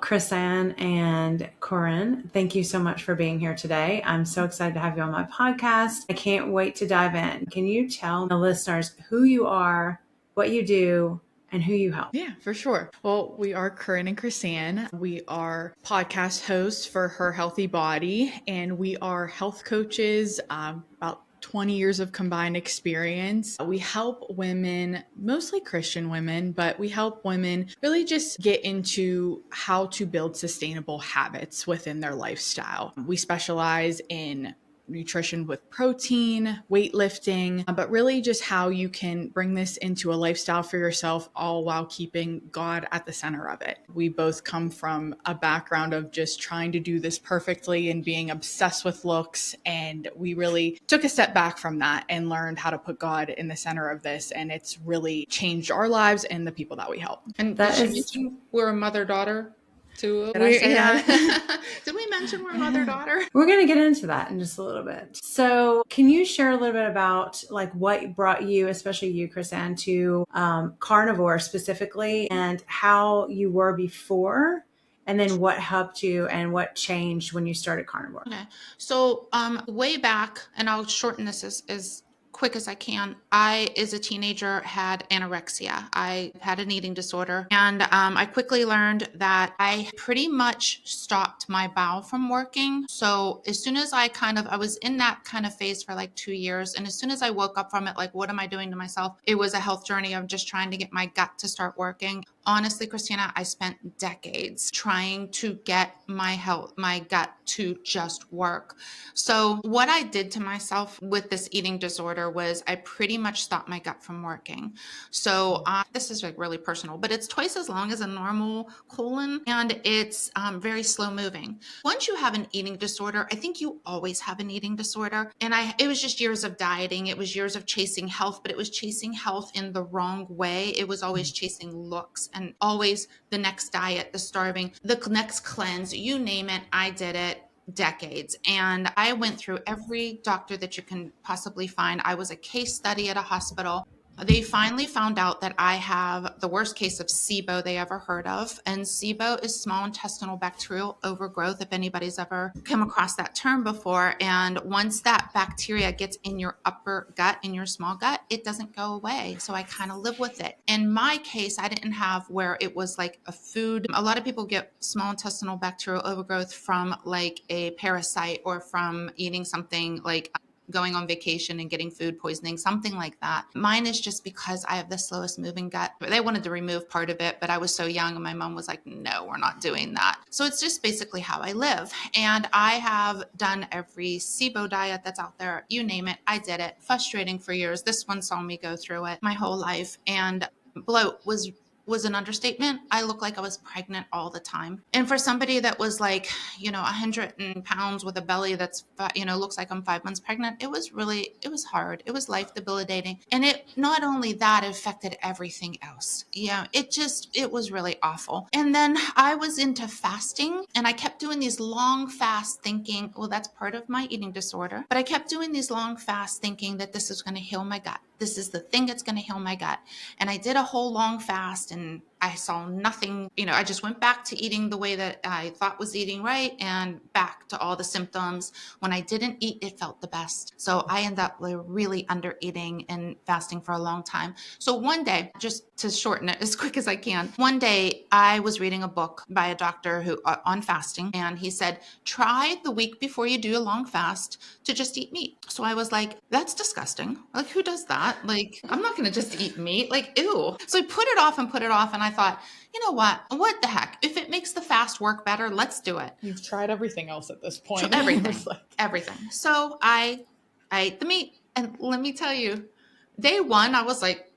Crysanne and Coryn, thank you so much for being here today. I'm so excited to have you on my podcast. I can't wait to dive in. Can you tell the listeners who you are, what you do, and who you help? Yeah, for sure. Well, we are Coryn and Crysanne. We are podcast hosts for Her Healthy Body, and we are health coaches, about 20 years of combined experience. We help women, mostly Christian women, but we help women really just get into how to build sustainable habits within their lifestyle. We specialize in nutrition with protein, weightlifting, but really just how you can bring this into a lifestyle for yourself, all while keeping God at the center of it. We both come from a background of just trying to do this perfectly and being obsessed with looks. And we really took a step back from that and learned how to put God in the center of this. And it's really changed our lives and the people that we help. And did she mention we're a mother-daughter? Did we mention we're mother-daughter? We're going to get into that in just a little bit. So can you share a little bit about like what brought you, especially you, Crysanne, to carnivore specifically, and how you were before, and then what helped you and what changed when you started carnivore? Okay. So way back, and I'll shorten this as quick as I can. I, as a teenager, had anorexia. I had an eating disorder, and I quickly learned that I pretty much stopped my bowel from working. So as soon as I was in that kind of phase for like 2 years, and as soon as I woke up from it, like, what am I doing to myself? It was a health journey of just trying to get my gut to start working. Honestly, Christina, I spent decades trying to get my gut to just work. So what I did to myself with this eating disorder was I pretty much stopped my gut from working. So this is like really personal, but it's twice as long as a normal colon, and it's very slow moving. Once you have an eating disorder, I think you always have an eating disorder. And it was just years of dieting. It was years of chasing health, but it was chasing health in the wrong way. It was always chasing looks and always the next diet, the starving, the next cleanse, you name it. I did it decades. And I went through every doctor that you can possibly find. I was a case study at a hospital. They finally found out that I have the worst case of SIBO they ever heard of. And SIBO is small intestinal bacterial overgrowth, if anybody's ever come across that term before. And once that bacteria gets in your upper gut, in your small gut, it doesn't go away. So I kind of live with it. In my case, I didn't have where it was like a food. A lot of people get small intestinal bacterial overgrowth from like a parasite or from eating something like going on vacation and getting food poisoning, something like that. Mine is just because I have the slowest moving gut. They wanted to remove part of it, but I was so young and my mom was like, no, we're not doing that. So it's just basically how I live. And I have done every SIBO diet that's out there. You name it, I did it. Frustrating for years. This one saw me go through it my whole life. And bloat was an understatement. I looked like I was pregnant all the time. And for somebody that was like, 100 pounds with a belly that's, looks like I'm 5 months pregnant, it was hard. It was life debilitating. And it, not only that, it affected everything else. It was really awful. And then I was into fasting, and I kept doing these long fasts thinking, well, that's part of my eating disorder. But I kept doing these long fasts thinking that this is going to heal my gut. This is the thing that's going to heal my gut. And I did a whole long fast and I saw nothing. I just went back to eating the way that I thought was eating right and back to all the symptoms. When I didn't eat, it felt the best. So I ended up really under eating and fasting for a long time. So one day, just to shorten it as quick as I can, one day I was reading a book by a doctor who on fasting, and he said, try the week before you do a long fast to just eat meat. So I was like, that's disgusting. Like, who does that? Like, I'm not going to just eat meat. Like, ew. So I put it off. And I thought, you know what the heck? If it makes the fast work better, let's do it. You've tried everything else at this point. So everything. So I ate the meat. And let me tell you, day one, I was like,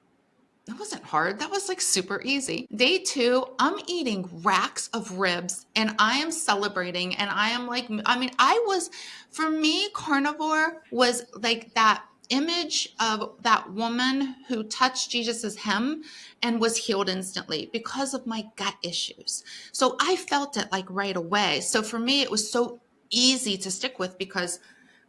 that wasn't hard. That was like super easy. Day two, I'm eating racks of ribs and I am celebrating. And I am like, for me, carnivore was like that image of that woman who touched Jesus's hem and was healed instantly because of my gut issues. So I felt it like right away. So for me, it was so easy to stick with because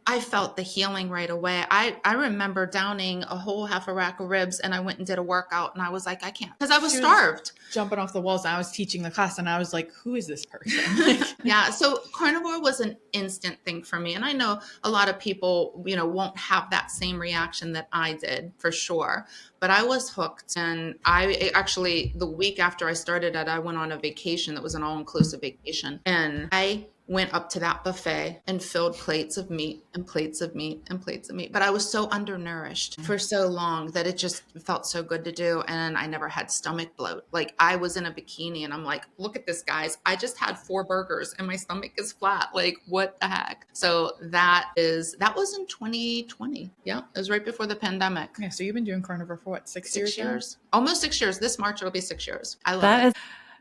I felt the healing right away. I remember downing a whole half a rack of ribs, and I went and did a workout, and I was like, I can't, because I was starved. Jumping off the walls. And I was teaching the class and I was like, who is this person? Yeah. So carnivore was an instant thing for me. And I know a lot of people, won't have that same reaction that I did, for sure. But I was hooked. And I actually, the week after I started it, I went on a vacation that was an all-inclusive vacation. And I went up to that buffet and filled plates of meat and plates of meat and plates of meat. But I was so undernourished for so long that it just felt so good to do. And I never had stomach bloat. Like, I was in a bikini and I'm like, look at this, guys. I just had 4 burgers and my stomach is flat. Like, what the heck? So that was in 2020. Yeah. It was right before the pandemic. Yeah. So you've been doing carnivore for what, 6 years? 6 years. Almost 6 years. This March, it'll be 6 years. I love it.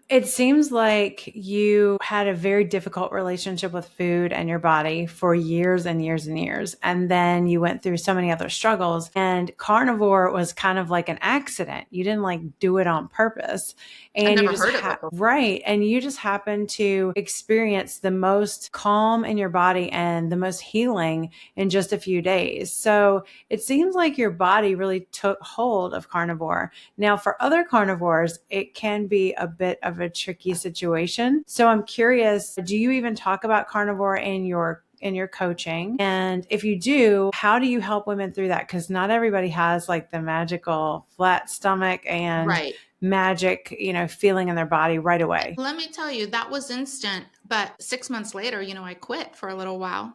It seems like you had a very difficult relationship with food and your body for years and years and years. And then you went through so many other struggles, and carnivore was kind of like an accident. You didn't like do it on purpose. And I never you just heard of it before. right. And you just happened to experience the most calm in your body and the most healing in just a few days. So it seems like your body really took hold of carnivore. Now, for other carnivores, it can be a bit of a tricky situation. So I'm curious, do you even talk about carnivore in your coaching? And if you do, how do you help women through that? Because not everybody has like the magical flat stomach and Right. magic, feeling in their body right away. Let me tell you, that was instant. But 6 months later, I quit for a little while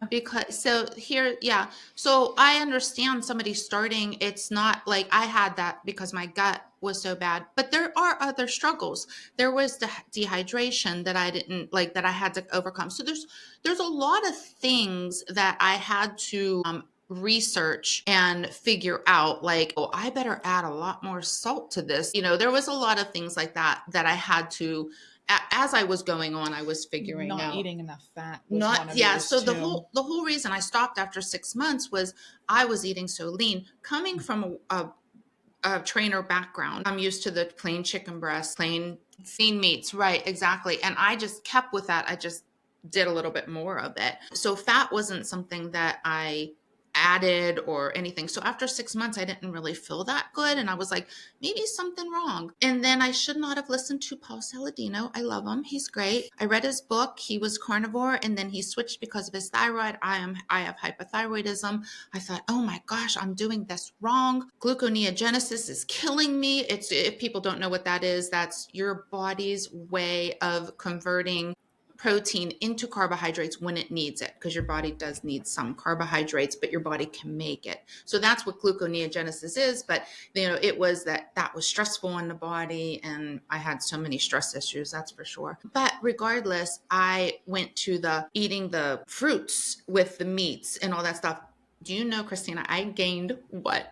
So I understand somebody starting. It's not like I had that because my gut was so bad, but there are other struggles. There was the dehydration that I didn't like, that I had to overcome. So there's a lot of things that I had to research and figure out, like, oh, I better add a lot more salt to this. There was a lot of things like that I had to, as I was going on, I was figuring out. Not eating enough fat. So the whole reason I stopped after 6 months was I was eating so lean. Coming from a trainer background, I'm used to the plain chicken breast, plain meats. Right, exactly. And I just kept with that. I just did a little bit more of it. So fat wasn't something that I added or anything. So after 6 months, I didn't really feel that good. And I was like, maybe something wrong. And then I should not have listened to Paul Saladino. I love him. He's great. I read his book. He was carnivore, and then he switched because of his thyroid. I have hypothyroidism. I thought, oh my gosh, I'm doing this wrong. Gluconeogenesis is killing me. If people don't know what that is, that's your body's way of converting protein into carbohydrates when it needs it, because your body does need some carbohydrates, but your body can make it. So that's what gluconeogenesis is. But it was that was stressful on the body, and I had so many stress issues, that's for sure. But regardless, I went to the eating the fruits with the meats and all that stuff. Do you know, Christina, I gained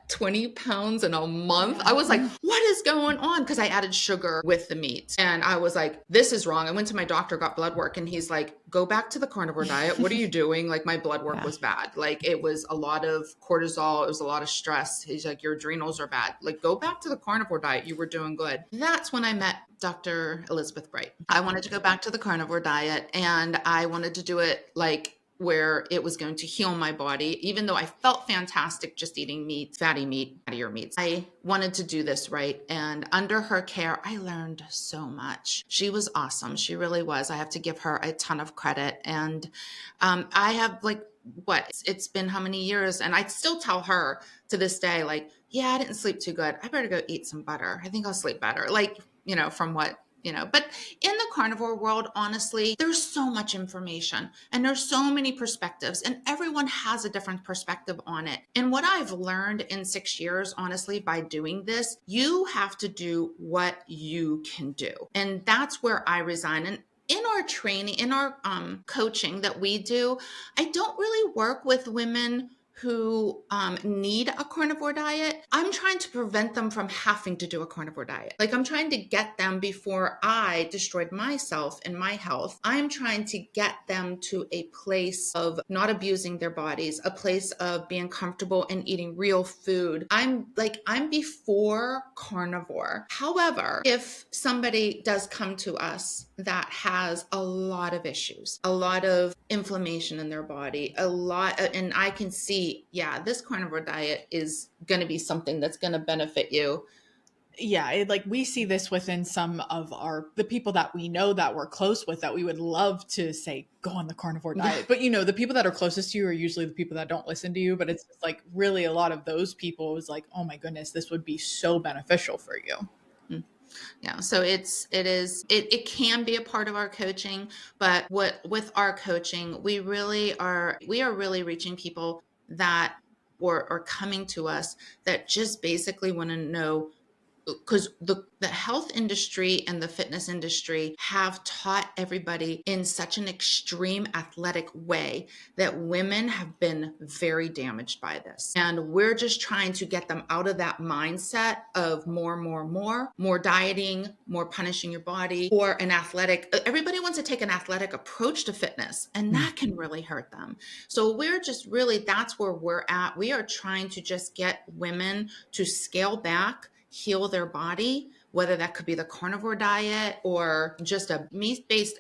20 pounds in a month? I was like, what is going on? Because I added sugar with the meat. And I was like, this is wrong. I went to my doctor, got blood work, and he's like, go back to the carnivore diet. What are you doing? Like, my blood work was bad. Like, it was a lot of cortisol. It was a lot of stress. He's like, your adrenals are bad. Like, go back to the carnivore diet. You were doing good. That's when I met Dr. Elizabeth Bright. I wanted to go back to the carnivore diet, and I wanted to do it like where it was going to heal my body, even though I felt fantastic just eating meat, fattier meats. I wanted to do this right. And under her care, I learned so much. She was awesome. She really was. I have to give her a ton of credit. And I have it's been how many years? And I still tell her to this day, like, yeah, I didn't sleep too good. I better go eat some butter. I think I'll sleep better. Like, from what but in the carnivore world, honestly, there's so much information and there's so many perspectives, and everyone has a different perspective on it. And what I've learned in 6 years, honestly, by doing this, you have to do what you can do. And that's where I resign. And in our training, in our coaching that we do, I don't really work with women who need a carnivore diet, I'm trying to prevent them from having to do a carnivore diet. Like, I'm trying to get them before I destroyed myself and my health. I'm trying to get them to a place of not abusing their bodies, a place of being comfortable and eating real food. I'm before carnivore. However, if somebody does come to us that has a lot of issues, a lot of inflammation in their body, and I can see, yeah, this carnivore diet is going to be something that's going to benefit you. Yeah, we see this within some of the people that we know that we're close with, that we would love to say, go on the carnivore diet. But the people that are closest to you are usually the people that don't listen to you. But it's just really a lot of those people is oh my goodness, this would be so beneficial for you. Yeah. So it can be a part of our coaching, but with our coaching, we are really reaching people that are coming to us that just basically want to know, because the health industry and the fitness industry have taught everybody in such an extreme athletic way that women have been very damaged by this. And we're just trying to get them out of that mindset of more dieting, more punishing your body, or everybody wants to take an athletic approach to fitness, and that can really hurt them. So that's where we're at. We are trying to just get women to scale back, heal their body, whether that could be the carnivore diet or just a meat-based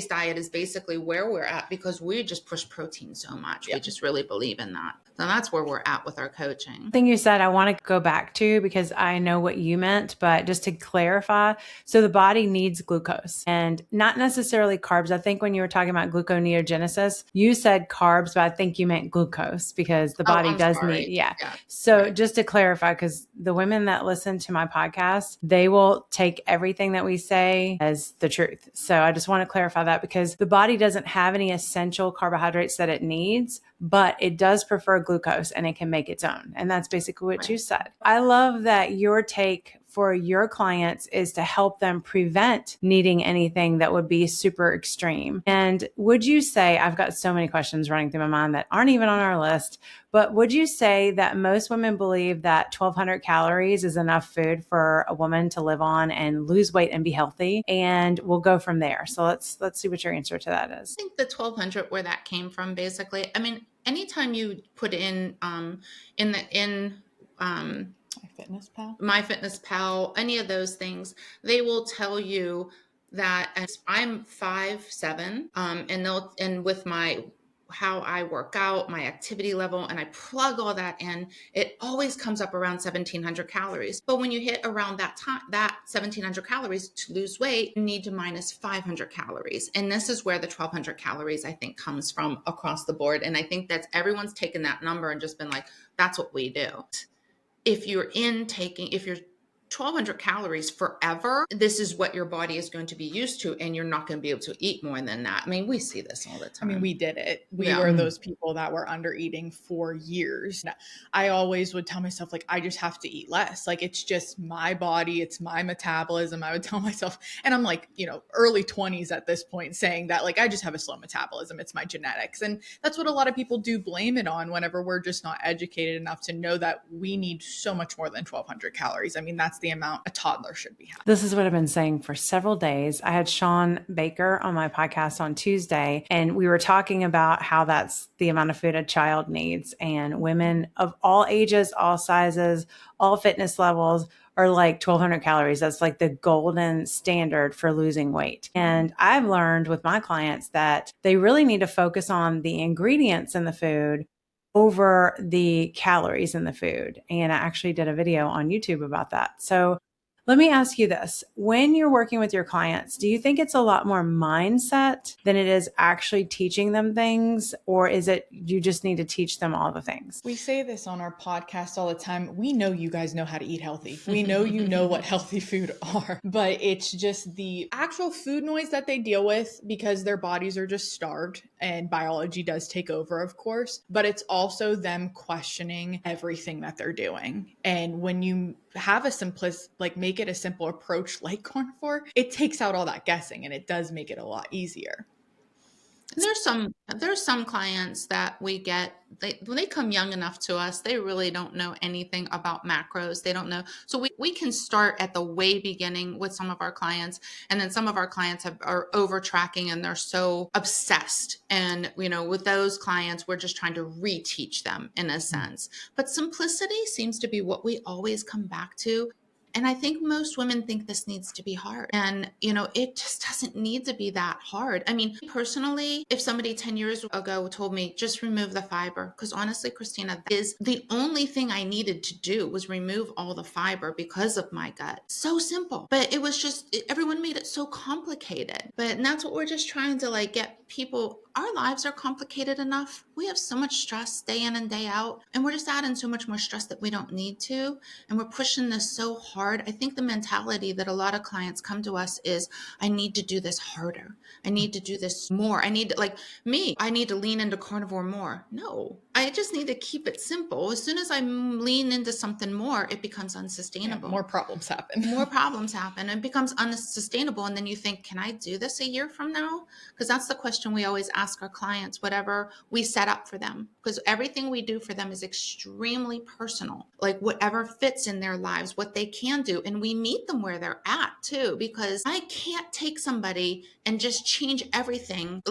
diet is basically where we're at, because we just push protein so much. Yep. We just really believe in that. So that's where we're at with our coaching. The thing you said, I want to go back to, because I know what you meant, but just to clarify, so the body needs glucose and not necessarily carbs. I think when you were talking about gluconeogenesis, you said carbs, but I think you meant glucose, because the body does need, yeah. So right. Just to clarify, because the women that listen to my podcast, they will take everything that we say as the truth. So I just want to clarify that, because the body doesn't have any essential carbohydrates that it needs, but it does prefer glucose and it can make its own. And that's basically what you said. I love that your take for your clients is to help them prevent needing anything that would be super extreme. And would you say, I've got so many questions running through my mind that aren't even on our list, but would you say that most women believe that 1,200 calories is enough food for a woman to live on and lose weight and be healthy? And we'll go from there. So let's see what your answer to that is. I think the 1,200, where that came from, basically, I mean, anytime you put in MyFitnessPal, any of those things, they will tell you that I'm 5'7", and with how I work out, my activity level, and I plug all that in, it always comes up around 1,700 calories. But when you hit around that 1,700 calories to lose weight, you need to minus 500 calories. And this is where the 1,200 calories, I think, comes from across the board. And I think that everyone's taken that number and just been like, that's what we do. If you're 1,200 calories forever, this is what your body is going to be used to, and you're not going to be able to eat more than that. I mean, we see this all the time. I mean, we did it. We were those people that were under eating for years. I always would tell myself, I just have to eat less. It's just my body. It's my metabolism. I would tell myself, and I'm early 20s at this point, saying that I just have a slow metabolism. It's my genetics. And that's what a lot of people do blame it on whenever we're just not educated enough to know that we need so much more than 1,200 calories. I mean, that's the amount a toddler should be having. This is what I've been saying for several days. I had Sean Baker on my podcast on Tuesday, and we were talking about how that's the amount of food a child needs. And women of all ages, all sizes, all fitness levels are 1,200 calories. That's the golden standard for losing weight. And I've learned with my clients that they really need to focus on the ingredients in the food over the calories in the food. And I actually did a video on YouTube about that. So let me ask you this. When you're working with your clients, do you think it's a lot more mindset than it is actually teaching them things? Or is it you just need to teach them all the things? We say this on our podcast all the time. We know you guys know how to eat healthy. We know you know what healthy food are, but it's just the actual food noise that they deal with because their bodies are just starved, and biology does take over, of course, but it's also them questioning everything that they're doing. And when you have make it a simple approach like carnivore, it takes out all that guessing and it does make it a lot easier. And there's some clients that we get, when they come young enough to us, they really don't know anything about macros. They don't know. So we can start at the way beginning with some of our clients. And then some of our clients are over tracking and they're so obsessed. And, with those clients, we're just trying to reteach them in a sense. But simplicity seems to be what we always come back to. And I think most women think this needs to be hard. And, it just doesn't need to be that hard. I mean, personally, if somebody 10 years ago told me just remove the fiber, because honestly, Christina, that is the only thing I needed to do was remove all the fiber because of my gut. So simple. But it was just, everyone made it so complicated. And that's what we're just trying to get people. Our lives are complicated enough. We have so much stress day in and day out, and we're just adding so much more stress that we don't need to. And we're pushing this so hard. I think the mentality that a lot of clients come to us is, I need to do this harder. I need to do this more. I need to, I need to lean into carnivore more. No, I just need to keep it simple. As soon as I lean into something more, it becomes unsustainable. Yeah, more problems happen. More problems happen. It becomes unsustainable. And then you think, can I do this a year from now? Because that's the question we always ask our clients, whatever we set up for them, because everything we do for them is extremely personal, whatever fits in their lives, what they can do. And we meet them where they're at too, because I can't take somebody and just change everything,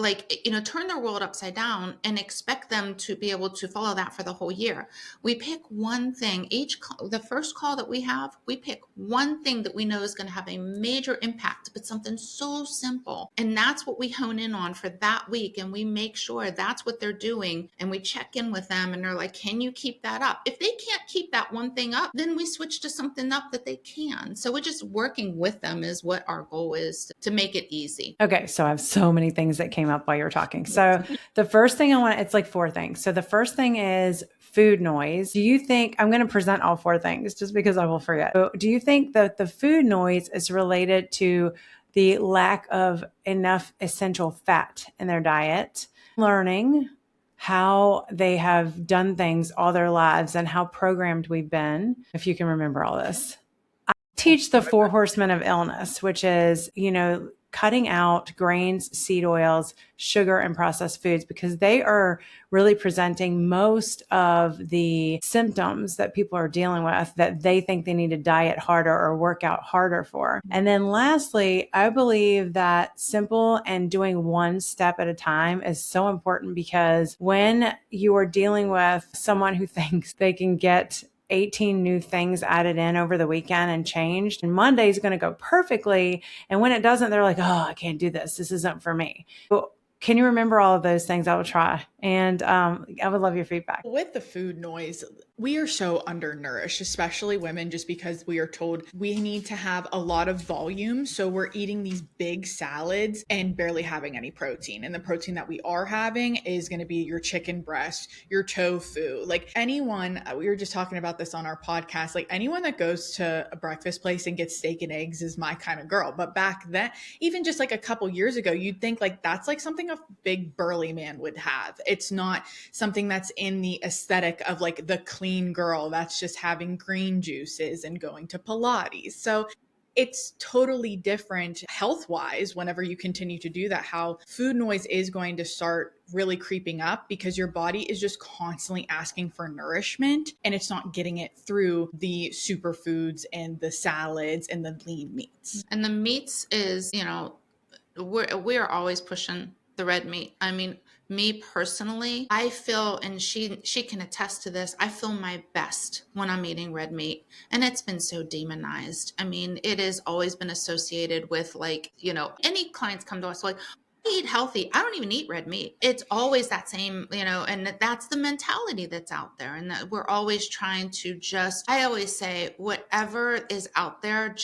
turn their world upside down and expect them to be able to follow that for the whole year. We pick one thing. The first call that we have, we pick one thing that we know is going to have a major impact, but something so simple. And that's what we hone in on for that week. And we make sure that's what they're doing. And we check in with them and they're like, can you keep that up? If they can't keep that one thing up, then we switch to something up that they can. So we're just working with them is what our goal is, to make it easy. Okay. So I have so many things that came up while you were talking. So the first thing it's like 4 things. So the first thing is food noise. Do you think, I'm going to present all 4 things just because I will forget. So do you think that the food noise is related to the lack of enough essential fat in their diet, learning how they have done things all their lives and how programmed we've been, if you can remember all this? I teach the 4 horsemen of illness, which is, cutting out grains, seed oils, sugar, and processed foods, because they are really presenting most of the symptoms that people are dealing with that they think they need to diet harder or work out harder for. And then lastly, I believe that simple and doing one step at a time is so important, because when you are dealing with someone who thinks they can get 18 new things added in over the weekend and changed, and Monday is going to go perfectly, and when it doesn't, they're like, oh, I can't do this. This isn't for me. But can you remember all of those things? I will try. And I would love your feedback. With the food noise, we are so undernourished, especially women, just because we are told we need to have a lot of volume. So we're eating these big salads and barely having any protein. And the protein that we are having is going to be your chicken breast, your tofu. Anyone, we were just talking about this on our podcast, anyone that goes to a breakfast place and gets steak and eggs is my kind of girl. But back then, even just a couple years ago, you'd think that's something a big burly man would have. It's not something that's in the aesthetic of the clean girl that's just having green juices and going to Pilates. So it's totally different health-wise whenever you continue to do that, how food noise is going to start really creeping up, because your body is just constantly asking for nourishment and it's not getting it through the superfoods and the salads and the lean meats. And the meats is, we're always pushing the red meat. I mean, me personally, I feel, and she can attest to this, I feel my best when I'm eating red meat. And it's been so demonized. I mean, it has always been associated with any clients come to us I eat healthy. I don't even eat red meat. It's always that same, and that's the mentality that's out there. And that we're always trying to I always say, whatever is out there,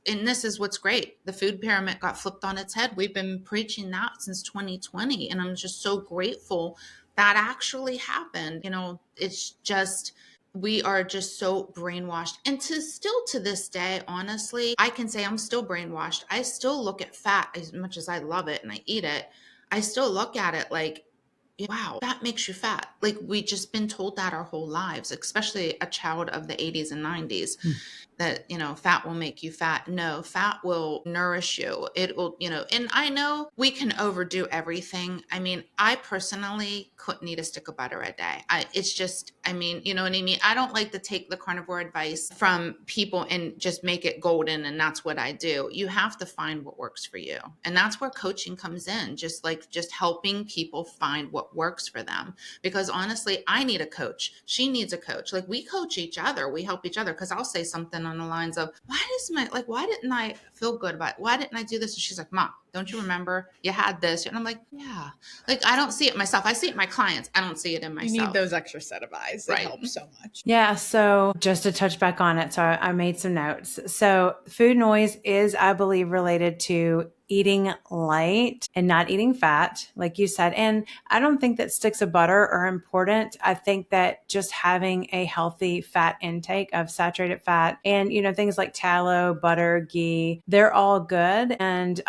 and this is what's great. The food pyramid got flipped on its head. We've been preaching that since 2020. And I'm just so grateful that actually happened. It's just, we are just so brainwashed. And still to this day, honestly, I can say I'm still brainwashed. I still look at fat, as much as I love it and I eat it, I still look at it wow, that makes you fat. We just been told that our whole lives, especially a child of the 80s and 90s. that, fat will make you fat. No, fat will nourish you. It will, and I know we can overdo everything. I mean, I personally couldn't eat a stick of butter a day. It's just, you know what I mean? I don't like to take the carnivore advice from people and just make it golden. And that's what I do. You have to find what works for you. And that's where coaching comes in, just helping people find what works for them. Because honestly, I need a coach. She needs a coach. Like, we coach each other. We help each other. Cause I'll say something on the lines of, why didn't I feel good about it? Why didn't I do this? And she's like, Mom, don't you remember you had this? And I'm like, yeah. Like, I don't see it myself. I see it in my clients. I don't see it in myself. You need those extra set of eyes. It helps so much. Yeah. So just to touch back on it. So I made some notes. So food noise is, I believe, related to eating light and not eating fat, like you said. And I don't think that sticks of butter are important. I think that just having a healthy fat intake of saturated fat and, things like tallow, butter, ghee, they're all good. And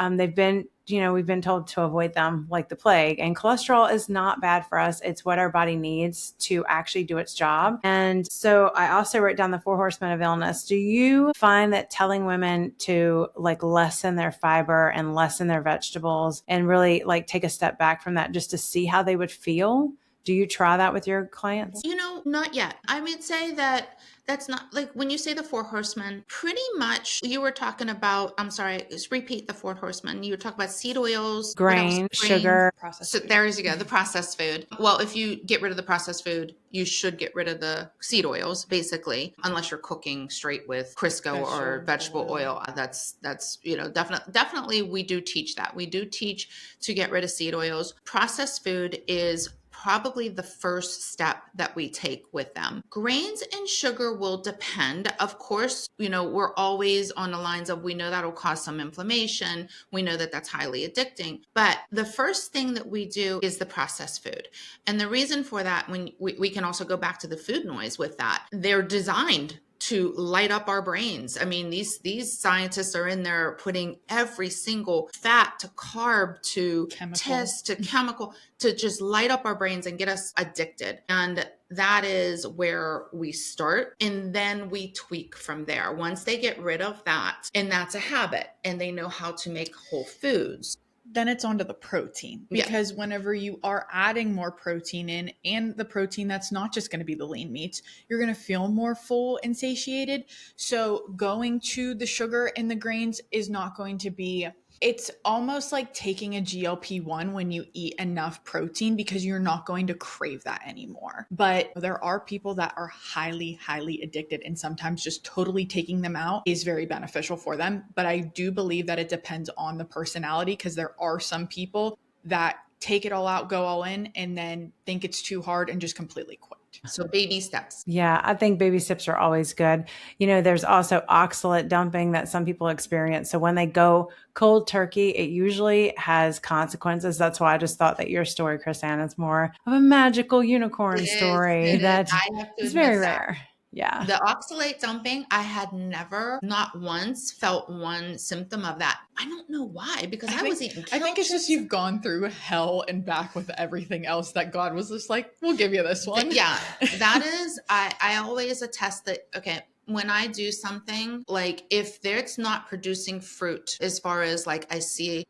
we've been told to avoid them like the plague. And cholesterol is not bad for us. It's what our body needs to actually do its job. And so I also wrote down the 4 horsemen of illness. Do you find that telling women to lessen their fiber and lessen their vegetables and really take a step back from that just to see how they would feel? Do you try that with your clients? Not yet. I would say that that's not, like, when you say the 4 horsemen, pretty much you were talking about, I'm sorry, just repeat the 4 horsemen. You were talking about seed oils, grain, sugar, processed so food. there you go, the processed food. Well, if you get rid of the processed food, you should get rid of the seed oils, basically, unless you're cooking straight with Crisco or vegetable oil. That's definitely we do teach that. We do teach to get rid of seed oils. Processed food is probably the first step that we take with them. Grains and sugar will depend. Of course, we're always on the lines of, we know that'll cause some inflammation. We know that that's highly addicting. But the first thing that we do is the processed food. And the reason for that, when we can also go back to the food noise with that, they're designed to light up our brains. I mean, these scientists are in there putting every single fat to carb to test to chemical to just light up our brains and get us addicted. And that is where we start. And then we tweak from there. Once they get rid of that, and that's a habit, and they know how to make whole foods, then it's onto the protein, because whenever you are adding more protein in, and the protein that's not just going to be the lean meats, you're going to feel more full and satiated. So going to the sugar and the grains is not going to be, it's almost like taking a GLP-1 when you eat enough protein, because you're not going to crave that anymore. But there are people that are highly, highly addicted, and sometimes just totally taking them out is very beneficial for them. But I do believe that it depends on the personality, because there are some people that take it all out, go all in, and then think it's too hard and just completely quit. So baby steps. Yeah, I think baby steps are always good. There's also oxalate dumping that some people experience. So when they go cold turkey, it usually has consequences. That's why I just thought that your story, Crysanne, is more of a magical unicorn story that is very rare. Yeah. The oxalate dumping, I had never, not once, felt one symptom of that. I don't know why, because I was eating I think it's just you've gone through hell and back with everything else that God was just like, we'll give you this one. Yeah, that is, I always attest that, okay, when I do something, like if it's not producing fruit, as far as I see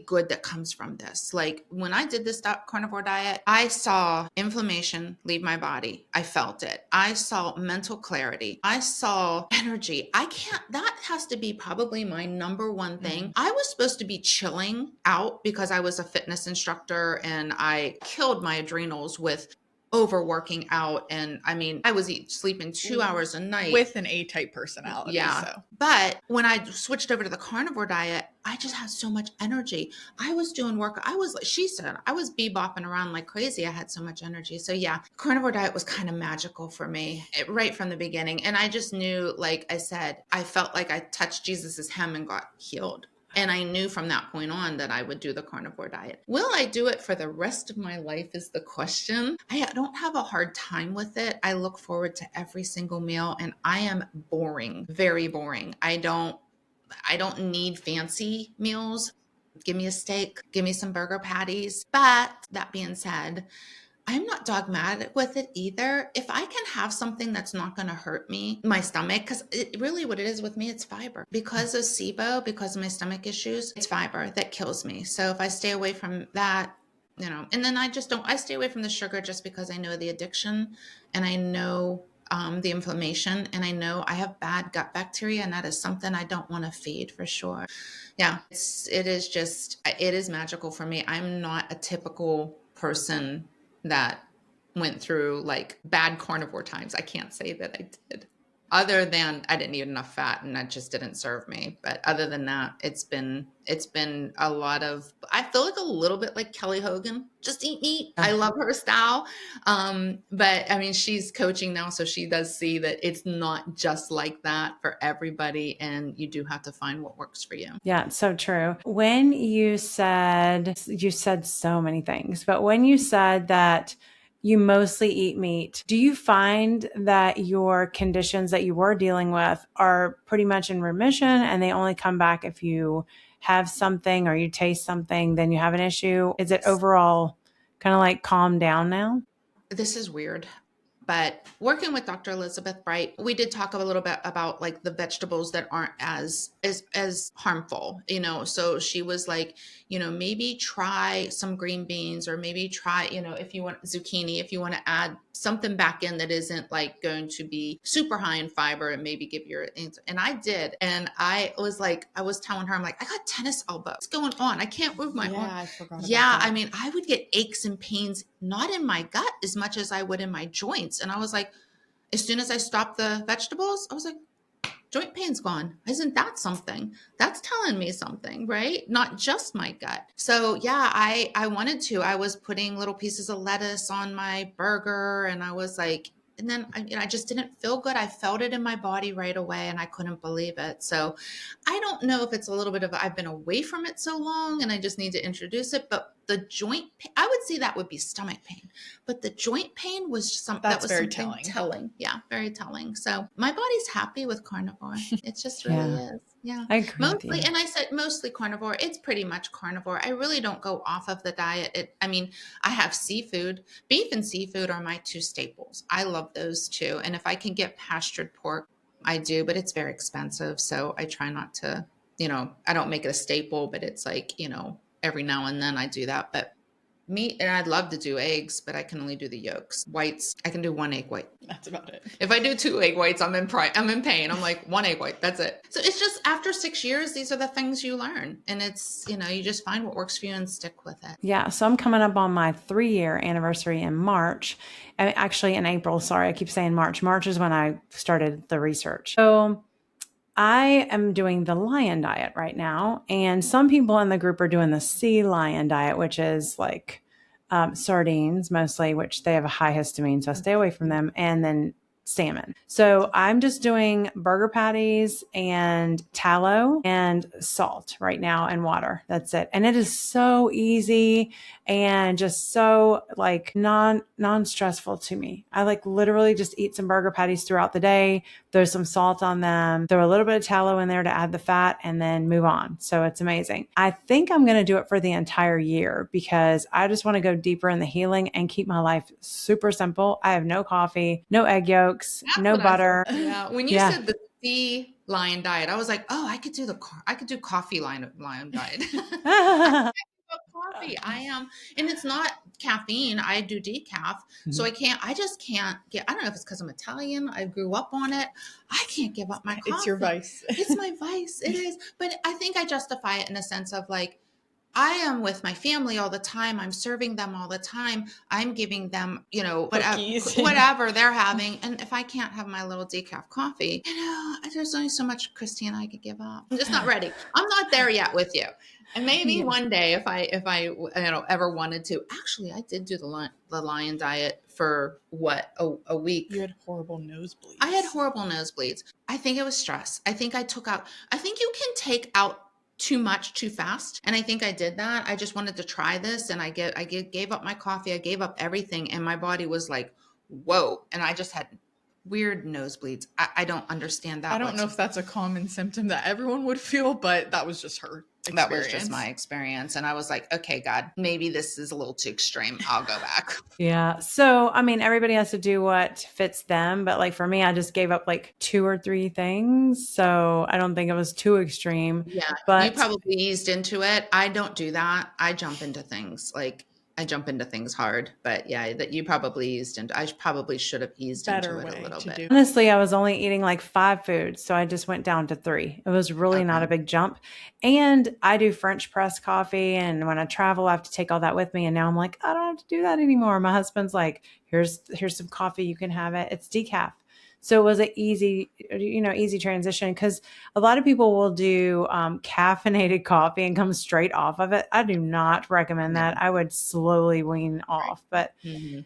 good that comes from this. Like when I did this carnivore diet, I saw inflammation leave my body. I felt it. I saw mental clarity. I saw energy. That has to be probably my number one thing. I was supposed to be chilling out because I was a fitness instructor and I killed my adrenals with overworking out. And I mean, I was sleeping 2 hours a night. With an A-type personality. Yeah. So. But when I switched over to the carnivore diet, I just had so much energy. I was doing work. I was, like she said, I was bebopping around like crazy. I had so much energy. So yeah, carnivore diet was kind of magical for me right from the beginning. And I just knew, like I said, I felt like I touched Jesus's hem and got healed. And I knew from that point on that I would do the carnivore diet. Will I do it for the rest of my life is the question. I don't have a hard time with it. I look forward to every single meal, and I am boring, very boring. I don't need fancy meals. Give me a steak, give me some burger patties. But that being said, I'm not dogmatic with it either. If I can have something that's not going to hurt me, my stomach, because it really what it is with me, it's fiber. Because of SIBO, because of my stomach issues, it's fiber that kills me. So if I stay away from that, and then I stay away from the sugar just because I know the addiction and I know the inflammation and I know I have bad gut bacteria and that is something I don't want to feed for sure. Yeah, it is magical for me. I'm not a typical person that went through like bad carnivore times. I can't say that I did. Other than I didn't eat enough fat and that just didn't serve me. But other than that, it's been a lot of, I feel like a little bit like Kelly Hogan, just eat meat. I love her style. But I mean, she's coaching now, so she does see that it's not just like that for everybody. And you do have to find what works for you. Yeah, it's so true. When you said so many things, but when you said that you mostly eat meat, do you find that your conditions that you were dealing with are pretty much in remission and they only come back if you have something or you taste something, then you have an issue? Is it overall kind of like calmed down now? This is weird. But working with Dr. Elizabeth Bright, we did talk a little bit about like the vegetables that aren't as harmful, So she was like, maybe try some green beans or maybe try, if you want zucchini, if you want to add something back in that isn't like going to be super high in fiber and maybe give your answer. And I did. And I was telling her, I'm like, I got tennis elbow. What's going on? I can't move my arm. I forgot about Yeah. that. I mean, I would get aches and pains, not in my gut as much as I would in my joints. And I was like, as soon as I stopped the vegetables, I was like, joint pain's gone. Isn't that something? That's telling me something, right? Not just my gut. So yeah, I wanted to. I was putting little pieces of lettuce on my burger and I was like, and then I just didn't feel good. I felt it in my body right away and I couldn't believe it. So I don't know if it's a little bit of, I've been away from it so long and I just need to introduce it, but the joint pain, I would say that would be stomach pain, but the joint pain was very telling. Yeah, very telling. So my body's happy with carnivore. It just really is. Yeah. I agree with Mostly, you. and I said mostly carnivore. It's pretty much carnivore. I really don't go off of the diet. I have seafood. Beef and seafood are my two staples. I love those too. And if I can get pastured pork, I do, but it's very expensive. So I try not to, I don't make it a staple, but it's like, every now and then I do that. But meat, and I'd love to do eggs, but I can only do the yolks. Whites, I can do one egg white. That's about it. If I do two egg whites, I'm in pain. I'm like, one egg white, that's it. So it's just after 6 years, these are the things you learn. And it's, you just find what works for you and stick with it. Yeah. So I'm coming up on my 3-year anniversary in March. Actually in April. Sorry, I keep saying March. March is when I started the research. So I am doing the lion diet right now. And some people in the group are doing the sea lion diet, which is like sardines mostly, which they have a high histamine. So I stay away from them. And then salmon. So I'm just doing burger patties and tallow and salt right now and water. That's it. And it is so easy and just so like non-stressful to me. I like literally just eat some burger patties throughout the day, throw some salt on them, throw a little bit of tallow in there to add the fat and then move on. So it's amazing. I think I'm going to do it for the entire year because I just want to go deeper in the healing and keep my life super simple. I have no coffee, no egg yolks, no butter. Yeah. When you said the sea lion diet, I was like, oh, I could do coffee lion diet. Coffee. I am, and it's not caffeine. I do decaf. So I just can't get, I don't know if it's because I'm Italian. I grew up on it. I can't give up my coffee. It's your vice. It's my vice. It is. But I think I justify it in a sense of like, I am with my family all the time. I'm serving them all the time. I'm giving them, whatever they're having. And if I can't have my little decaf coffee, there's only so much Christine I could give up. I'm just not ready. I'm not there yet with you. And maybe one day if I ever wanted to. Actually, I did do the lion diet for a week. You had horrible nosebleeds. I had horrible nosebleeds. I think it was stress. I think you can take out too much too fast. And I think I did that. I just wanted to try this. And I gave up my coffee. I gave up everything. And my body was like, whoa. And I just had weird nosebleeds. I don't understand that. I don't know if that's a common symptom that everyone would feel, but that was just her experience. That was just my experience. And I was like, okay, God, maybe this is a little too extreme. I'll go back. Yeah. So, I mean, everybody has to do what fits them. But like for me, I just gave up like 2 or 3 things. So I don't think it was too extreme. Yeah. But You probably eased into it. I don't do that. I jump into things hard, but yeah, that you probably eased into. I probably should have eased into it a little bit. Honestly, I was only eating like 5 foods. So I just went down to 3. It was really not a big jump. And I do French press coffee. And when I travel, I have to take all that with me. And now I'm like, I don't have to do that anymore. My husband's like, here's some coffee. You can have it. It's decaf. So it was an easy transition, because a lot of people will do caffeinated coffee and come straight off of it. I do not recommend that. I would slowly wean off. But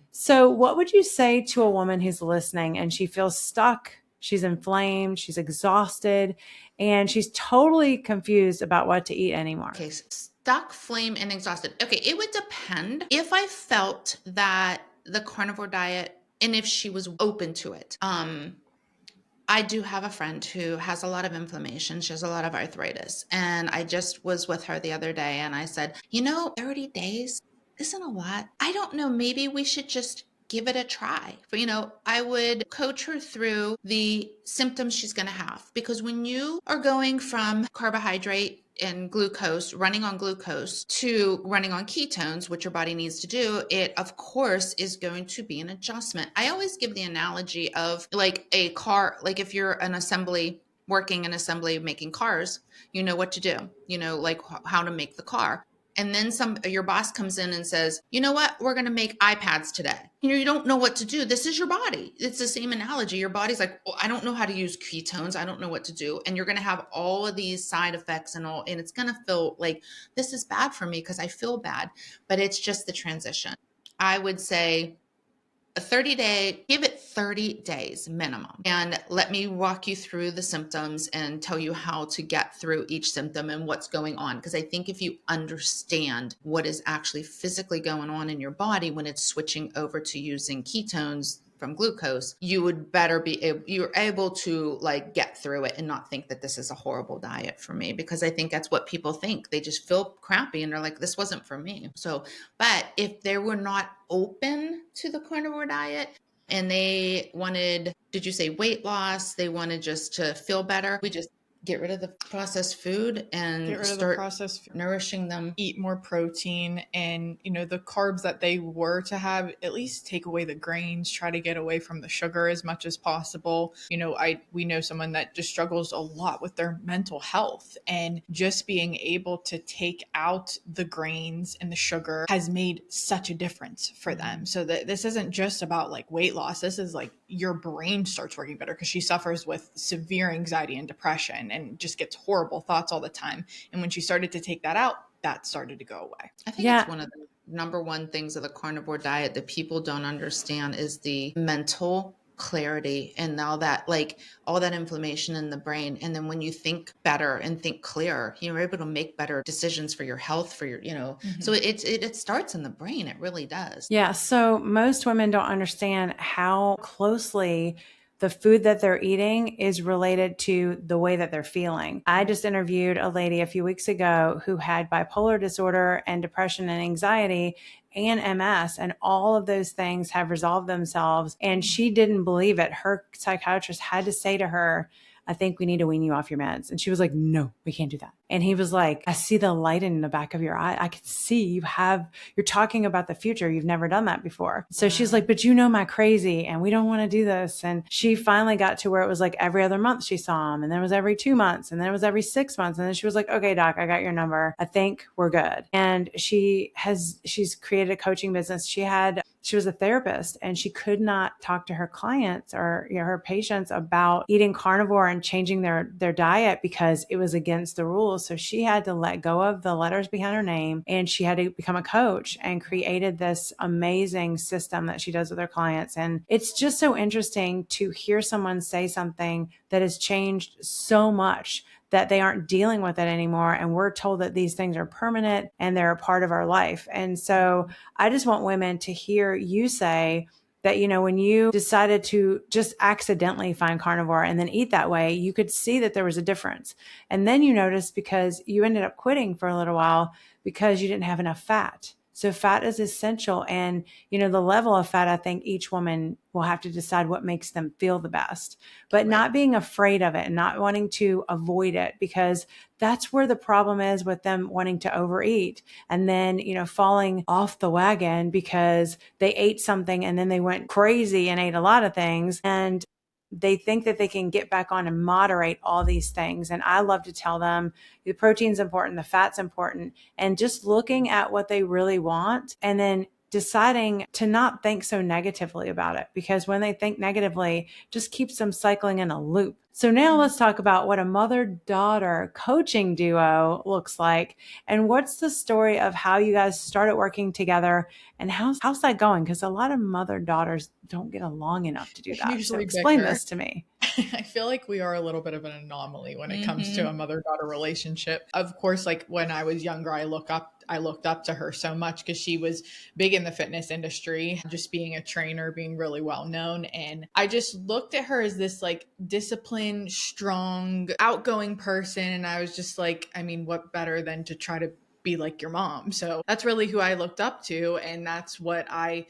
so what would you say to a woman who's listening and she feels stuck, she's inflamed, she's exhausted, and she's totally confused about what to eat anymore? Okay, stuck, flame, and exhausted. Okay, it would depend if I felt that the carnivore diet, and if she was open to it. I do have a friend who has a lot of inflammation. She has a lot of arthritis. And I just was with her the other day and I said, 30 days isn't a lot. I don't know. Maybe we should just give it a try. But, I would coach her through the symptoms she's going to have. Because when you are going from carbohydrate and glucose, running on glucose, to running on ketones, which your body needs to do, it of course is going to be an adjustment. I always give the analogy of like a car, like if you're working an assembly making cars, you know what to do, like how to make the car. And then your boss comes in and says, you know what, we're going to make iPads today. You don't know what to do. This is your body. It's the same analogy. Your body's like, well, I don't know how to use ketones. I don't know what to do. And you're going to have all of these side effects and it's going to feel like this is bad for me because I feel bad, but it's just the transition. I would say give it 30 days minimum. And let me walk you through the symptoms and tell you how to get through each symptom and what's going on. Because I think if you understand what is actually physically going on in your body when it's switching over to using ketones from glucose, you're able to like get through it and not think that this is a horrible diet for me, because I think that's what people think. They just feel crappy and they're like, this wasn't for me. So, but if they were not open to the carnivore diet and they wanted, did you say weight loss? They wanted just to feel better. We just get rid of the processed food and start nourishing them. Eat more protein, and the carbs that they were to have, at least take away the grains, try to get away from the sugar as much as possible. We know someone that just struggles a lot with their mental health, and just being able to take out the grains and the sugar has made such a difference for them. So that this isn't just about like weight loss. This is like your brain starts working better, because she suffers with severe anxiety and depression and just gets horrible thoughts all the time. And when she started to take that out, that started to go away. I think it's one of the number one things of the carnivore diet that people don't understand is the mental clarity and all that inflammation in the brain. And then when you think better and think clearer, you're able to make better decisions for your health, for your, so it starts in the brain. It really does. Yeah. So most women don't understand how closely the food that they're eating is related to the way that they're feeling. I just interviewed a lady a few weeks ago who had bipolar disorder and depression and anxiety and MS, and all of those things have resolved themselves. And she didn't believe it. Her psychiatrist had to say to her, I think we need to wean you off your meds. And she was like, no, we can't do that. And he was like, I see the light in the back of your eye. I can see you're talking about the future. You've never done that before. So she's like, but my crazy, and we don't want to do this. And she finally got to where it was like every other month she saw him, and then it was every 2 months, and then it was every 6 months. And then she was like, okay, doc, I got your number. I think we're good. And she's created a coaching business. She was a therapist, and she could not talk to her clients or her patients about eating carnivore and changing their diet because it was against the rules. So she had to let go of the letters behind her name, and she had to become a coach and created this amazing system that she does with her clients. And it's just so interesting to hear someone say something that has changed so much that they aren't dealing with it anymore. And we're told that these things are permanent and they're a part of our life. And so I just want women to hear you say that, when you decided to just accidentally find carnivore and then eat that way, you could see that there was a difference. And then you noticed, because you ended up quitting for a little while because you didn't have enough fat. So fat is essential. And, the level of fat, I think each woman will have to decide what makes them feel the best, but not being afraid of it and not wanting to avoid it, because that's where the problem is with them wanting to overeat and then, falling off the wagon because they ate something and then they went crazy and ate a lot of things. And they think that they can get back on and moderate all these things. And I love to tell them the protein's important, the fat's important, and just looking at what they really want and then deciding to not think so negatively about it, because when they think negatively, just keeps them cycling in a loop. So now let's talk about what a mother-daughter coaching duo looks like, and what's the story of how you guys started working together, and how's that going? Because a lot of mother-daughters don't get along enough to do that. So explain this to me. I feel like we are a little bit of an anomaly when it comes to a mother-daughter relationship. Of course, like when I was younger, I looked up to her so much because she was big in the fitness industry, just being a trainer, being really well known. And I just looked at her as this like disciplined, strong, outgoing person. And I was just like, I mean, what better than to try to be like your mom? So that's really who I looked up to. And that's what I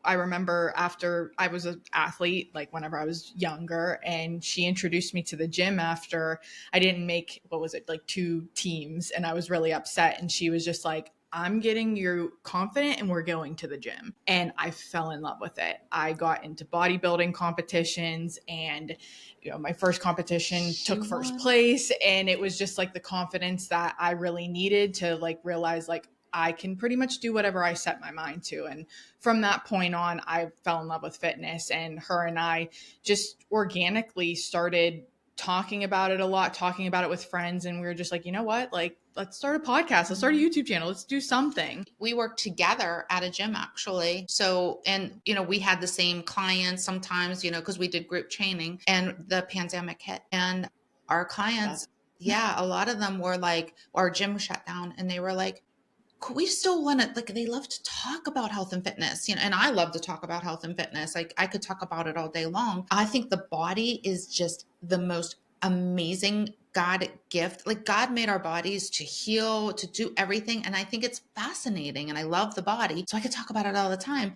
remember after I was an athlete, like whenever I was younger, and she introduced me to the gym after I didn't make, like 2 teams. And I was really upset. And she was just like, I'm getting you confident and we're going to the gym. And I fell in love with it. I got into bodybuilding competitions, and my first competition took first place. And it was just like the confidence that I really needed to like realize like I can pretty much do whatever I set my mind to. And from that point on, I fell in love with fitness, and her and I just organically started talking about it a lot, talking about it with friends. And we were just like, you know what, like, let's start a podcast. Let's start a YouTube channel. Let's do something. We worked together at a gym, actually. So, and, we had the same clients sometimes, because we did group training, and the pandemic hit, and our clients, a lot of them were like, our gym shut down, and they were like, we still want to, like, they love to talk about health and fitness, and I love to talk about health and fitness. Like, I could talk about it all day long. I think the body is just the most amazing God gift. Like, God made our bodies to heal, to do everything. And I think it's fascinating, and I love the body. So I could talk about it all the time.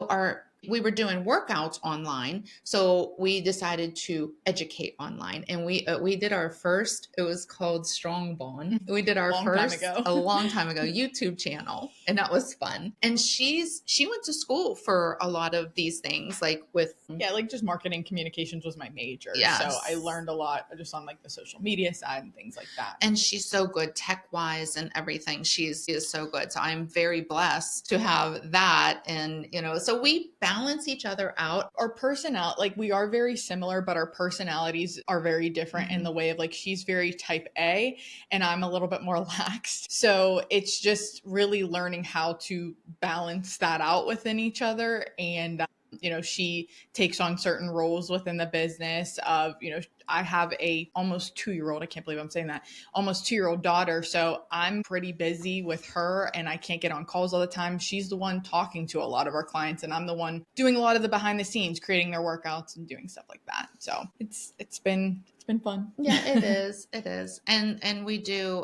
We were doing workouts online. So we decided to educate online, and we did our first, it was called Strong Bond. We did our first a long time ago YouTube channel, and that was fun. And she went to school for a lot of these things, like with like just marketing communications was my major. Yes. So I learned a lot just on like the social media side and things like that. And she's so good tech wise and everything. She is so good. So I'm very blessed to have that. And, so we balance each other out. Our personality, like we are very similar, but our personalities are very different in the way of like, she's very type A and I'm a little bit more lax. So it's just really learning how to balance that out within each other. And she takes on certain roles within the business of, I have a almost 2-year-old. I can't believe I'm saying that. Almost 2-year-old daughter. So I'm pretty busy with her and I can't get on calls all the time. She's the one talking to a lot of our clients, and I'm the one doing a lot of the behind the scenes, creating their workouts and doing stuff like that. So it's been fun. Yeah, it is. It is. And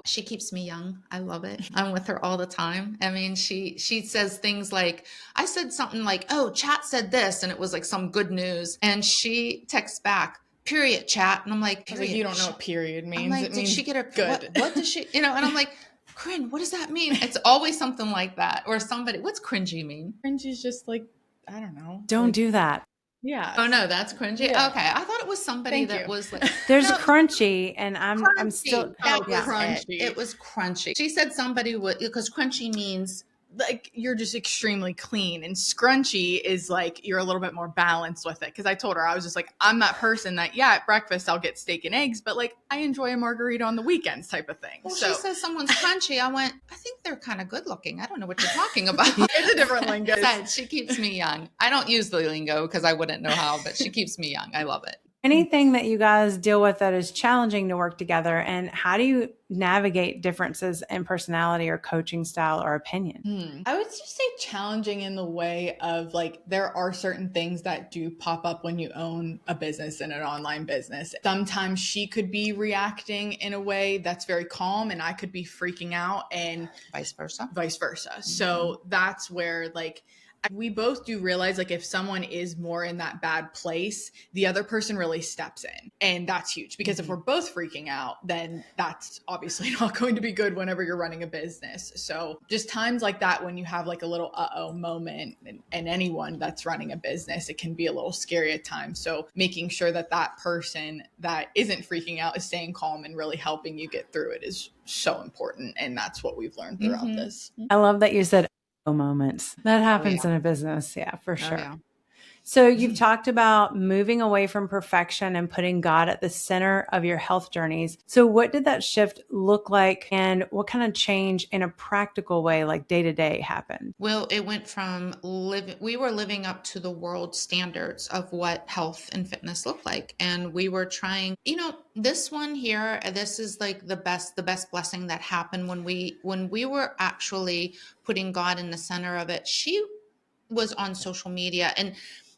she keeps me young. I love it. I'm with her all the time. I mean, she says things like, I said something like, oh, chat said this, and it was like some good news. And she texts back, period, chat. And I'm like, period. You don't know what period means. I'm like, it means did she get her good? What does she, and I'm like, Coryn, what does that mean? It's always something like that. Or somebody, what's cringy mean? Cringy is just like, I don't know. Don't do that. Yeah. Oh no, that's cringy. Yeah. Okay, I thought it was somebody was like. There's crunchy, and I'm still. That was crunchy. It was crunchy. She said somebody would, because crunchy means like you're just extremely clean, and scrunchy is like you're a little bit more balanced with it. Because I told her, I was just like, I'm that person that at breakfast I'll get steak and eggs, but like I enjoy a margarita on the weekends type of thing. Well, so she says someone's crunchy. I went, I think they're kind of good looking. I don't know what you're talking about. It's a different lingo. She keeps me young. I don't use the lingo because I wouldn't know how, but she keeps me young. I love it. Anything that you guys deal with that is challenging to work together, and how do you navigate differences in personality or coaching style or opinion? I would just say challenging in the way of like, there are certain things that do pop up when you own a business and an online business. Sometimes she could be reacting in a way that's very calm and I could be freaking out, and Vice versa. So that's where like, we both do realize like if someone is more in that bad place, the other person really steps in. And that's huge because if we're both freaking out, then that's obviously not going to be good whenever you're running a business. So just times like that, when you have like a little uh-oh moment, and anyone that's running a business, it can be a little scary at times. So making sure that that person that isn't freaking out is staying calm and really helping you get through it is so important. And that's what we've learned throughout this. I love that you said moments. That happens in a business. Yeah, for sure. Yeah. So you've talked about moving away from perfection and putting God at the center of your health journeys. So what did that shift look like, and what kind of change in a practical way, like day to day, happened? Well, it went from we were living up to the world standards of what health and fitness looked like. And we were trying, this one here, this is like the best blessing that happened when we were actually putting God in the center of it. She was on social media, and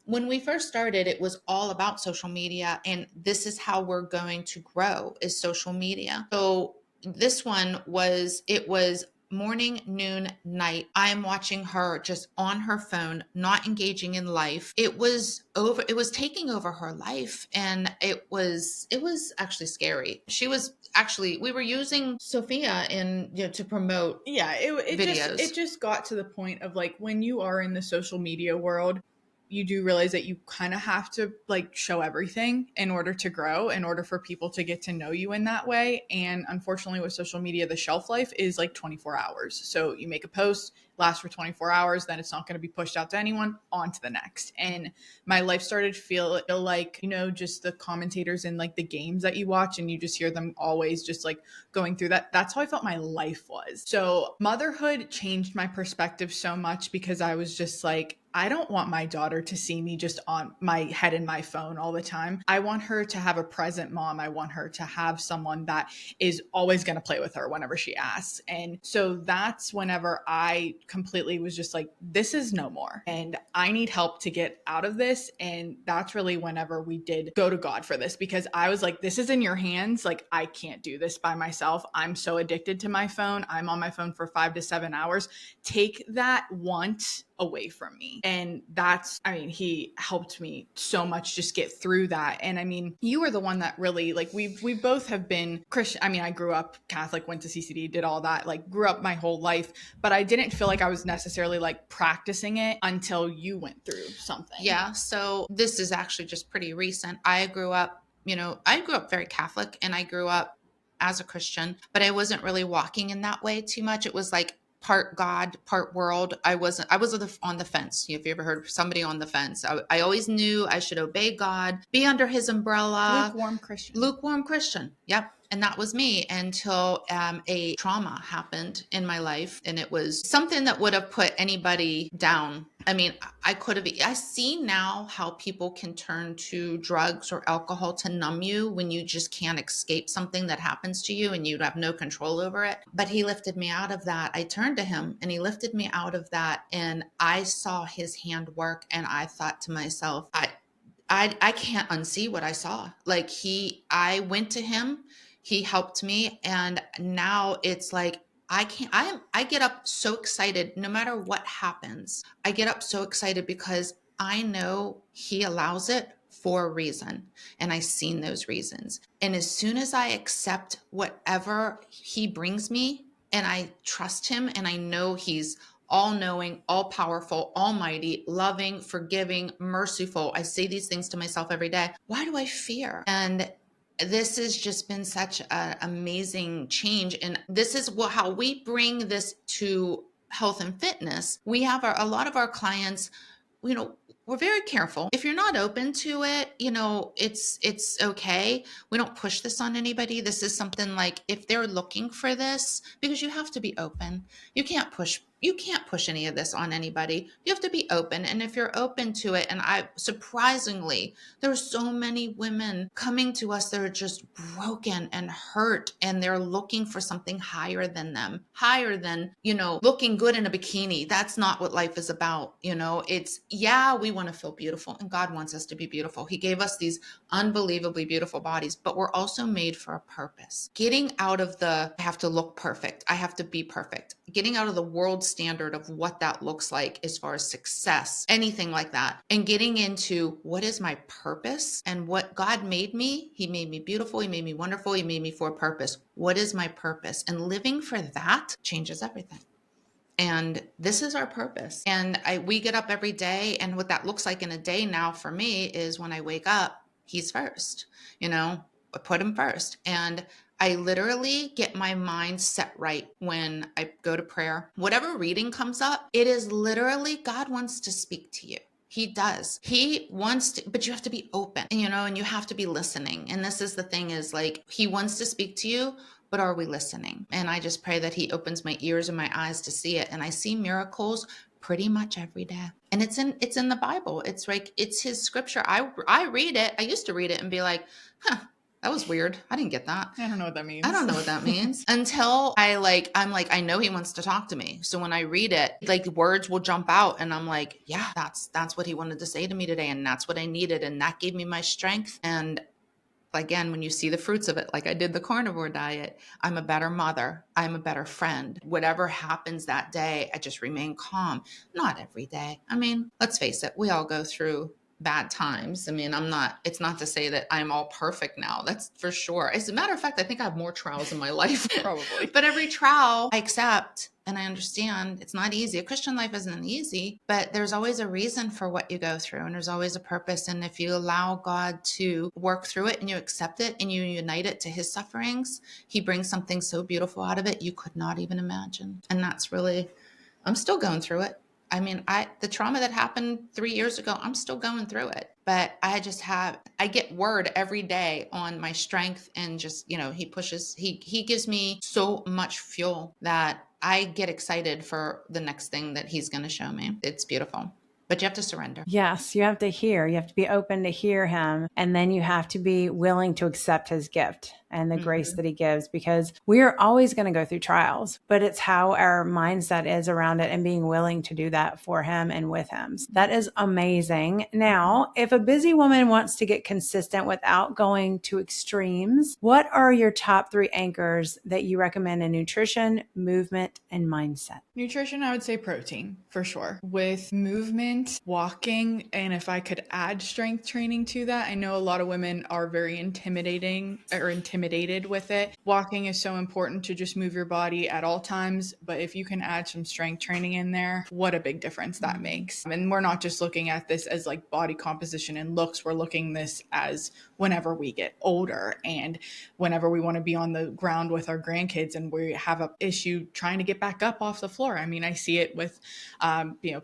when we first started, it was all about social media, and this is how we're going to grow, is social media. So this one was morning, noon, night. I'm watching her just on her phone, not engaging in life. It was taking over her life, and it was actually scary. We were using Sophia to promote videos. It just got to the point of like, when you are in the social media world, you do realize that you kind of have to like show everything in order to grow, in order for people to get to know you in that way. And unfortunately with social media, the shelf life is like 24 hours. So you make a post, lasts for 24 hours, then it's not going to be pushed out to anyone, on to the next. And my life started to feel like, just the commentators in like the games that you watch, and you just hear them always just like going through that. That's how I felt my life was. So motherhood changed my perspective so much, because I was just like, I don't want my daughter to see me just on my head in my phone all the time. I want her to have a present mom. I want her to have someone that is always going to play with her whenever she asks. And so that's whenever I completely was just like, this is no more, and I need help to get out of this. And that's really whenever we did go to God for this, because I was like, this is in your hands. Like, I can't do this by myself. I'm so addicted to my phone. I'm on my phone for 5 to 7 hours. Take that want away from me. And he helped me so much just get through that. And you were the one that really, like, we both have been Christian. I grew up Catholic, went to CCD, did all that, like grew up my whole life, but I didn't feel like I was necessarily like practicing it until you went through something. Yeah. So this is actually just pretty recent. I grew up very Catholic, and I grew up as a Christian, but I wasn't really walking in that way too much. It was like part God, part world. I was on the fence. If you ever heard somebody on the fence, I always knew I should obey God, be under his umbrella. Lukewarm Christian. Yep. And that was me until a trauma happened in my life. And it was something that would have put anybody down. I see now how people can turn to drugs or alcohol to numb you when you just can't escape something that happens to you and you have no control over it. But he lifted me out of that. I turned to him and he lifted me out of that. And I saw his hand work. And I thought to myself, I can't unsee what I saw. Like I went to him, he helped me. And now it's like, I get up so excited no matter what happens. I get up so excited because I know he allows it for a reason. And I've seen those reasons. And as soon as I accept whatever he brings me, and I trust him, and I know he's all-knowing, all-powerful, almighty, loving, forgiving, merciful. I say these things to myself every day. Why do I fear? And this has just been such an amazing change. And this is how we bring this to health and fitness. We have a lot of our clients, we're very careful. If you're not open to it, it's okay. We don't push this on anybody. This is something like, if they're looking for this, because you have to be open. You can't push You can't push any of this on anybody. You have to be open. And if you're open to it, and surprisingly, there are so many women coming to us that are just broken and hurt, and they're looking for something higher than them, higher than, looking good in a bikini. That's not what life is about. It's, we want to feel beautiful, and God wants us to be beautiful. He gave us these unbelievably beautiful bodies, but we're also made for a purpose. Getting out of I have to look perfect, I have to be perfect, getting out of the world standard of what that looks like as far as success, anything like that, and getting into what is my purpose and what God made me. He made me beautiful. He made me wonderful. He made me for a purpose. What is my purpose? And living for that changes everything. And this is our purpose. And we get up every day. And what that looks like in a day now for me is when I wake up, He's first, I put Him first. And I literally get my mind set right when I go to prayer. Whatever reading comes up, it is literally God wants to speak to you. He does. He wants to, but you have to be open, and you have to be listening. And this is the thing is like, He wants to speak to you, but are we listening? And I just pray that He opens my ears and my eyes to see it. And I see miracles pretty much every day. And it's in the Bible. It's like, it's His scripture. I read it. I used to read it and be like, that was weird. I didn't get that. I don't know what that means. I don't know what that means until I'm like, I know He wants to talk to me. So when I read it, like words will jump out and I'm like, yeah, that's what He wanted to say to me today. And that's what I needed. And that gave me my strength. And again, when you see the fruits of it, like I did the carnivore diet, I'm a better mother. I'm a better friend. Whatever happens that day, I just remain calm. Not every day. I mean, let's face it. We all go through bad times. I mean, it's not to say that I'm all perfect now. That's for sure. As a matter of fact, I think I have more trials in my life. Probably. But every trial I accept and I understand it's not easy. A Christian life isn't easy, but there's always a reason for what you go through and there's always a purpose. And if you allow God to work through it and you accept it and you unite it to His sufferings, He brings something so beautiful out of it you could not even imagine. And that's really, I'm still going through it. I mean, the trauma that happened 3 years ago, I'm still going through it, but I get word every day on my strength and just, he gives me so much fuel that I get excited for the next thing that He's going to show me. It's beautiful. But you have to surrender. Yes, you have to hear. You have to be open to hear Him. And then you have to be willing to accept His gift and the grace that He gives, because we are always going to go through trials, but it's how our mindset is around it and being willing to do that for Him and with Him. So that is amazing. Now, if a busy woman wants to get consistent without going to extremes, what are your top 3 anchors that you recommend in nutrition, movement, and mindset? Nutrition, I would say protein for sure. With movement, walking, and if I could add strength training to that, I know a lot of women are very intimidated with it. Walking is so important to just move your body at all times, but if you can add some strength training in there, what a big difference that makes. And we're not just looking at this as like body composition and looks, we're looking this as whenever we get older and whenever we want to be on the ground with our grandkids and we have an issue trying to get back up off the floor. I mean, I see it with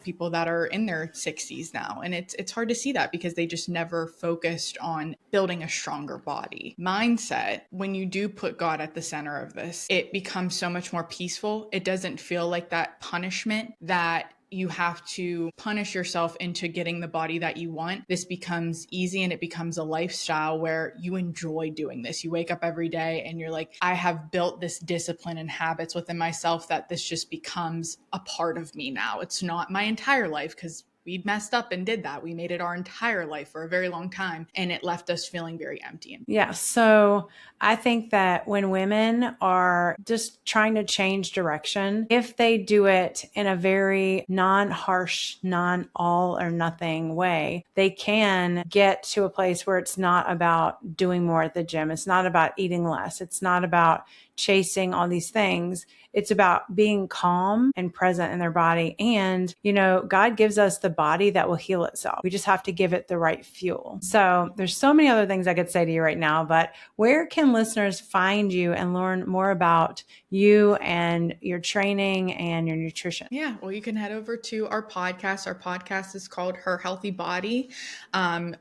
people that are in their 60s now, and it's hard to see that because they just never focused on building a stronger body. Mindset, when you do put God at the center of this, it becomes so much more peaceful. It doesn't feel like that punishment that you have to punish yourself into getting the body that you want. This becomes easy and it becomes a lifestyle where you enjoy doing this. You wake up every day and you're like, I have built this discipline and habits within myself that this just becomes a part of me now. It's not my entire life because we messed up and did that. We made it our entire life for a very long time and it left us feeling very empty. Yeah. So I think that when women are just trying to change direction, if they do it in a very non-harsh, non-all or nothing way, they can get to a place where it's not about doing more at the gym. It's not about eating less. It's not about chasing all these things. It's about being calm and present in their body. And, God gives us the body that will heal itself. We just have to give it the right fuel. So there's so many other things I could say to you right now, but where can listeners find you and learn more about you and your training and your nutrition? Yeah, well, you can head over to our podcast. Our podcast is called Her Healthy Body.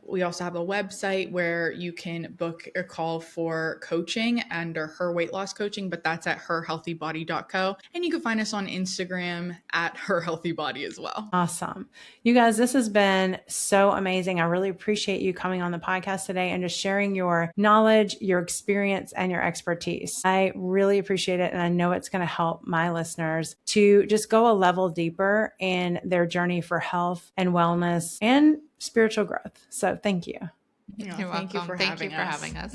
We also have a website where you can book a call for coaching under Her Weight Loss Coaching, but that's at herhealthybody.co. And you can find us on Instagram at Her Healthy Body as well. Awesome. You guys, this has been so amazing. I really appreciate you coming on the podcast today and just sharing your knowledge, your experience, and your expertise. I really appreciate it. And I know it's going to help my listeners to just go a level deeper in their journey for health and wellness and spiritual growth. So thank you. You're Thank you welcome. for Thank you having for us. having us.